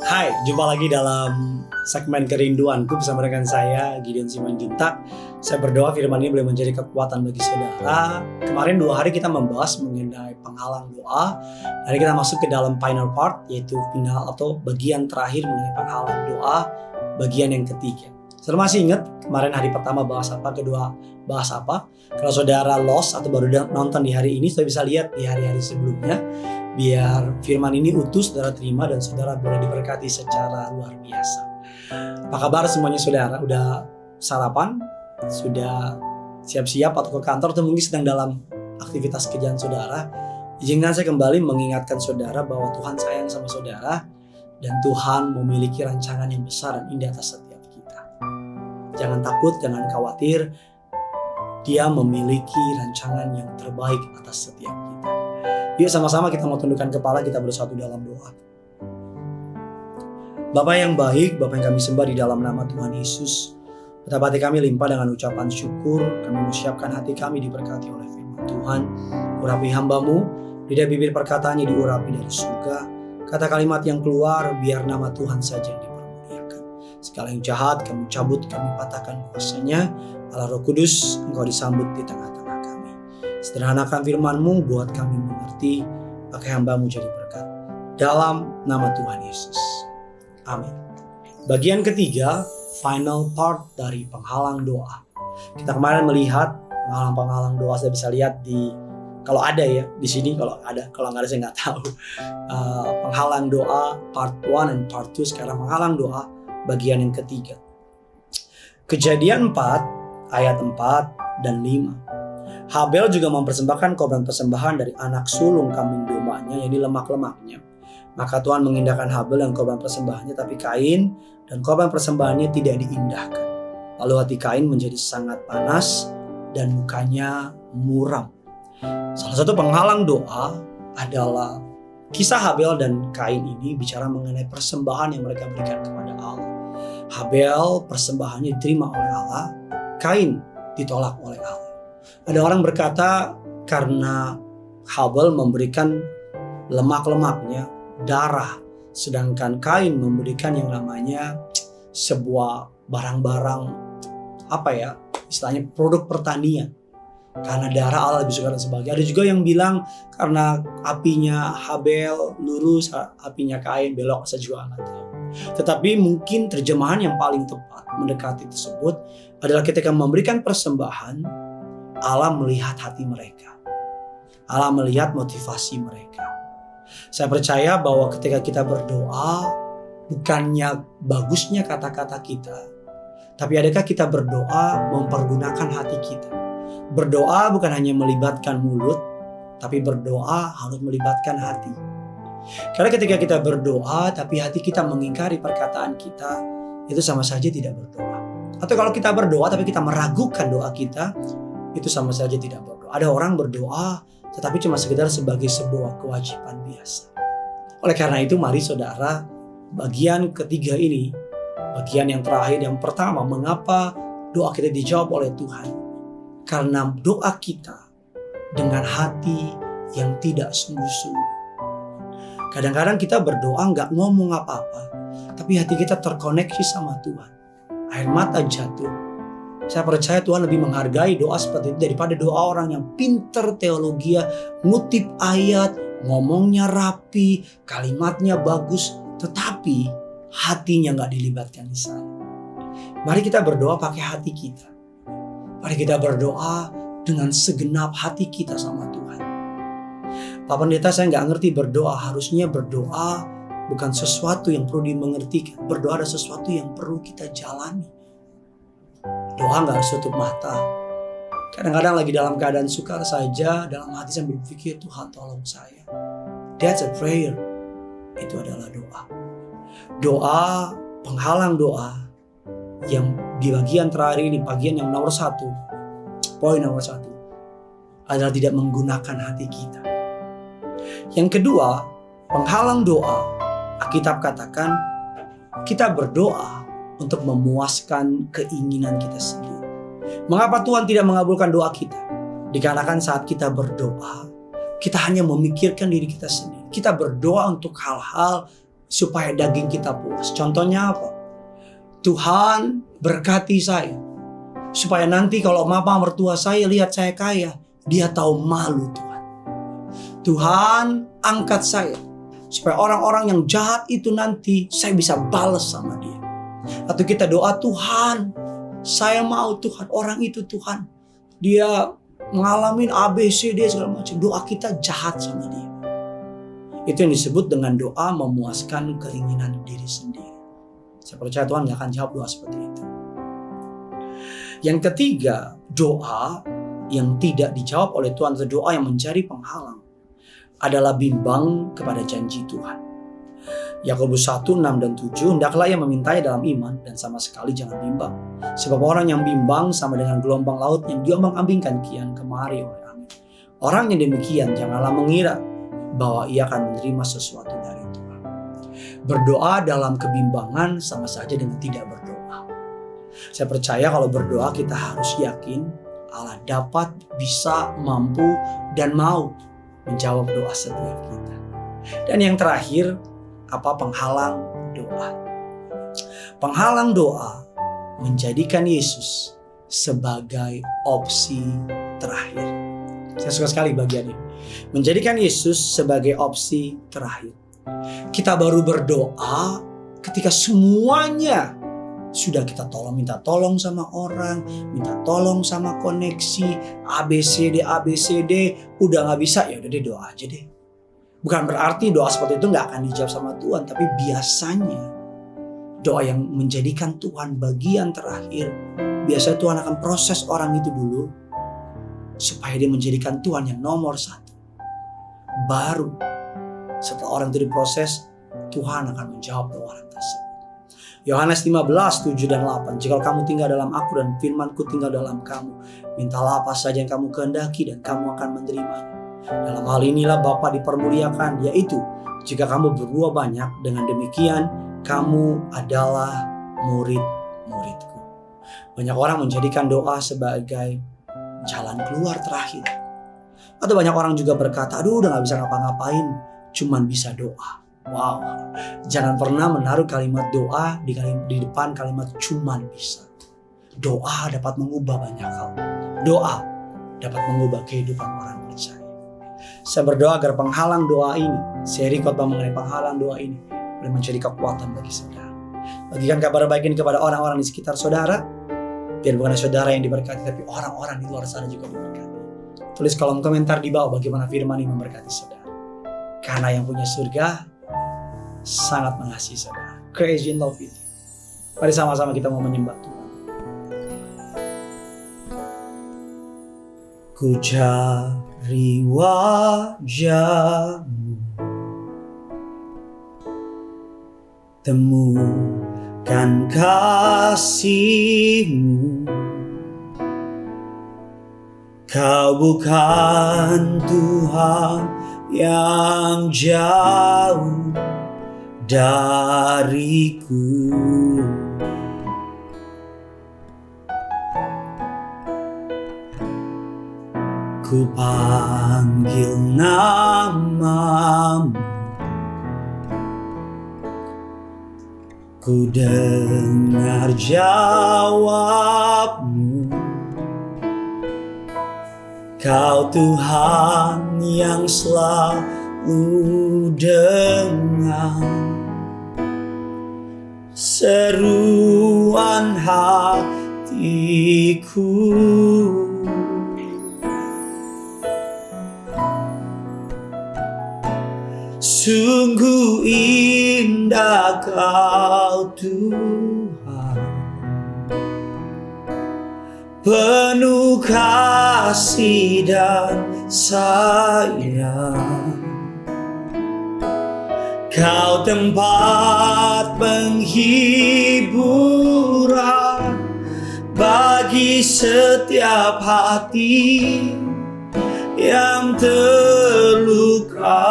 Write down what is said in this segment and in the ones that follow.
Hai, jumpa lagi dalam segmen Kerinduanku bersama rekan saya Gideon Simanjuntak. Saya berdoa firman ini boleh menjadi kekuatan bagi saudara. Kemarin 2 hari kita membahas mengenai penghalang doa. Hari kita masuk ke dalam final part, yaitu final atau bagian terakhir mengenai penghalang doa, bagian yang ketiga. Saudara masih ingat kemarin hari pertama bahas apa, kedua bahas apa? Kalau saudara lost atau baru nonton di hari ini, saudara bisa lihat di hari-hari sebelumnya. Biar firman ini utuh saudara terima dan saudara boleh diberkati secara luar biasa. Apa kabar semuanya saudara? Udah sarapan? Sudah siap-siap atau ke kantor atau mungkin sedang dalam aktivitas kerjaan saudara? Izinkan saya kembali mengingatkan saudara bahwa Tuhan sayang sama saudara dan Tuhan memiliki rancangan yang besar dan indah atas setiap kita. Jangan takut, jangan khawatir. Dia memiliki rancangan yang terbaik atas setiap kita. Yuk sama-sama kita mau tundukkan kepala, kita bersatu dalam doa. Bapa yang baik, Bapa yang kami sembah di dalam nama Tuhan Yesus. Betapa hati kami limpah dengan ucapan syukur. Kami menyiapkan hati kami diberkati oleh firman Tuhan. Urapi hamba-Mu, lidah bibir perkataannya diurapi dari surga. Kata kalimat yang keluar, biar nama Tuhan saja yang dipermuliakan. Segala yang jahat kami cabut, kami patahkan kuasanya. Allah Roh Kudus, Engkau disambut di tengah-tengah. Sederhanakan firman-Mu buat kami mengerti, pakai hamba-Mu jadi berkat. Dalam nama Tuhan Yesus. Amin. Bagian ketiga, final part dari penghalang doa. Kita kemarin melihat penghalang-penghalang doa, saya bisa lihat kalau ada ya di sini, kalau nggak ada saya nggak tahu. Penghalang doa part 1 dan part 2, sekarang penghalang doa bagian yang ketiga. Kejadian 4 ayat 4 dan 5. Habel juga mempersembahkan korban persembahan dari anak sulung kambing domanya, yakni lemak-lemaknya. Maka Tuhan mengindahkan Habel dan korban persembahannya, tapi Kain dan korban persembahannya tidak diindahkan. Lalu hati Kain menjadi sangat panas dan mukanya muram. Salah satu penghalang doa adalah kisah Habel dan Kain ini bicara mengenai persembahan yang mereka berikan kepada Allah. Habel persembahannya diterima oleh Allah, Kain ditolak oleh Allah. Ada orang berkata karena Habel memberikan lemak-lemaknya, darah, sedangkan Kain memberikan yang namanya sebuah barang-barang istilahnya produk pertanian. Karena darah Allah lebih suka dan sebagainya. Ada juga yang bilang karena apinya Habel lurus, apinya Kain belok, saya juga nggak tahu. Tetapi mungkin terjemahan yang paling tepat mendekati tersebut adalah ketika memberikan persembahan, Allah melihat hati mereka. Allah melihat motivasi mereka. Saya percaya bahwa ketika kita berdoa, bukannya bagusnya kata-kata kita, tapi adakah kita berdoa mempergunakan hati kita. Berdoa bukan hanya melibatkan mulut, tapi berdoa harus melibatkan hati. Karena ketika kita berdoa, tapi hati kita mengingkari perkataan kita, itu sama saja tidak berdoa. Atau kalau kita berdoa, tapi kita meragukan doa kita, itu sama saja tidak berdoa. Ada orang berdoa tetapi cuma sekedar sebagai sebuah kewajiban biasa. Oleh karena itu mari saudara, bagian ketiga ini, bagian yang terakhir, yang pertama, mengapa doa kita dijawab oleh Tuhan? Karena doa kita dengan hati yang tidak sungguh-sungguh. Kadang-kadang kita berdoa nggak ngomong apa-apa, tapi hati kita terkoneksi sama Tuhan. Air mata jatuh. Saya percaya Tuhan lebih menghargai doa seperti itu daripada doa orang yang pinter teologi, ngutip ayat, ngomongnya rapi, kalimatnya bagus, tetapi hatinya gak dilibatkan di sana. Mari kita berdoa pakai hati kita. Mari kita berdoa dengan segenap hati kita sama Tuhan. Pak Pendeta, saya gak ngerti berdoa. Harusnya berdoa bukan sesuatu yang perlu dimengertikan. Berdoa ada sesuatu yang perlu kita jalani. Doa gak harus tutup mata. Kadang-kadang lagi dalam keadaan sukar saja, dalam hati saya berpikir, Tuhan tolong saya. That's a prayer. Itu adalah doa. Doa, penghalang doa, yang di bagian terakhir ini, bagian yang nomor 1, poin nomor 1, adalah tidak menggunakan hati kita. Yang kedua, penghalang doa, Alkitab katakan, kita berdoa untuk memuaskan keinginan kita sendiri. Mengapa Tuhan tidak mengabulkan doa kita? Dikarenakan saat kita berdoa, kita hanya memikirkan diri kita sendiri. kita berdoa untuk hal-hal supaya daging kita puas. Contohnya apa? Tuhan berkati saya supaya nanti kalau mama mertua saya lihat saya kaya, dia tahu malu Tuhan. Tuhan angkat saya supaya orang-orang yang jahat itu nanti saya bisa balas sama dia. Atau kita doa, Tuhan, saya mau Tuhan, orang itu Tuhan, dia ngalamin ABCD segala macam. Doa kita jahat sama dia. Itu yang disebut dengan doa memuaskan keinginan diri sendiri. Saya percaya Tuhan gak akan jawab doa seperti itu. Yang ketiga, doa yang tidak dijawab oleh Tuhan atau doa yang menjadi penghalang adalah bimbang kepada janji Tuhan. Yakobus 1, 6 dan 7, hendaklah ia memintanya dalam iman dan sama sekali jangan bimbang. Sebab orang yang bimbang sama dengan gelombang laut yang diombang-ambingkan kian kemari oleh angin. Orang yang demikian janganlah mengira bahwa ia akan menerima sesuatu dari Tuhan. Berdoa dalam kebimbangan sama saja dengan tidak berdoa. Saya percaya kalau berdoa kita harus yakin Allah dapat, bisa, mampu, dan mau menjawab doa setiap kita. Dan yang terakhir, apa penghalang doa? Penghalang doa menjadikan Yesus sebagai opsi terakhir. Saya suka sekali bagian ini. Menjadikan Yesus sebagai opsi terakhir. Kita baru berdoa ketika semuanya sudah kita minta tolong sama orang, minta tolong sama koneksi, ABCD, udah gak bisa, ya udah deh doa aja deh. Bukan berarti doa seperti itu gak akan dijawab sama Tuhan, tapi biasanya doa yang menjadikan Tuhan bagian terakhir, biasanya Tuhan akan proses orang itu dulu, supaya dia menjadikan Tuhan yang nomor satu. Baru setelah orang itu diproses, Tuhan akan menjawab doa orang tersebut. Yohanes 15, 7 dan 8. Jika kamu tinggal dalam aku dan firmanku tinggal dalam kamu, mintalah apa saja yang kamu kehendaki dan kamu akan menerimanya. Dalam hal inilah Bapa dipermuliakan, yaitu jika kamu berbuah banyak, dengan demikian kamu adalah murid-muridku. Banyak orang menjadikan doa sebagai jalan keluar terakhir. Atau banyak orang juga berkata, aduh udah gak bisa ngapa-ngapain, cuman bisa doa. Wow, jangan pernah menaruh kalimat doa di depan kalimat cuman bisa. Doa dapat mengubah banyak hal. Doa dapat mengubah kehidupan orang percaya. Saya berdoa agar penghalang doa ini, seri khotbah mengenai penghalang doa ini, boleh menjadi kekuatan bagi saudara. Bagikan kabar baik ini kepada orang-orang di sekitar saudara, biar bukan saudara yang diberkati, tapi orang-orang di luar sana juga diberkati. Tulis kolom komentar di bawah bagaimana firman ini memberkati saudara. Karena yang punya surga sangat mengasihi saudara. Crazy in love with you. Mari sama-sama kita mau menyembah Tuhan. Ku cari wajah-Mu, temukan kasih-Mu. Kau bukan Tuhan yang jauh dariku. Ku panggil nama-Mu, ku dengar jawab-Mu. Kau Tuhan yang selalu dengar seruan hatiku. Sungguh indah Kau Tuhan, penuh kasih dan sayang. Kau tempat penghiburan bagi setiap hati yang terluka.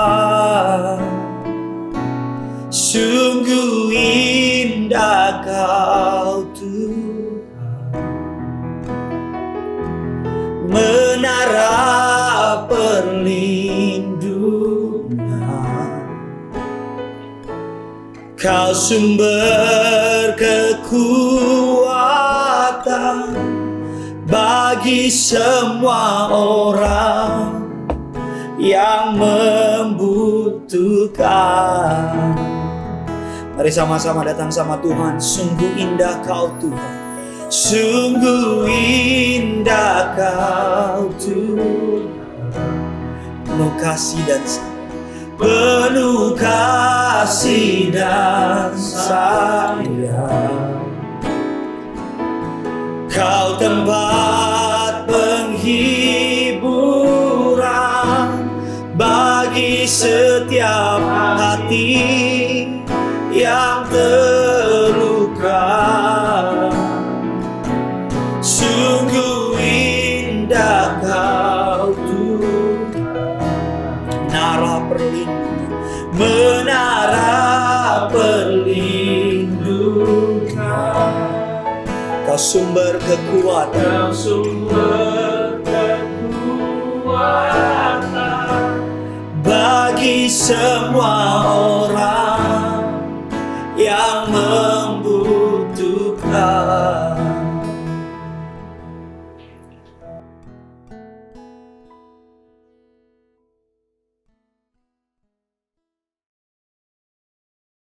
Sungguh indah Kau Tuhan, menara perlindungan. Kau sumber kekuatan bagi semua orang yang membutuhkan. Mari sama-sama datang sama Tuhan. Sungguh indah Kau Tuhan, sungguh indah Kau Tuhan, penuh kasih dan penuh kasih dan sayang. Kau tempat penghiburan bagi setiap hati yang terluka. Sungguh indah Kau Tuhan, menara perlindungan. Kau sumber kekuatan, bagi semua orang yang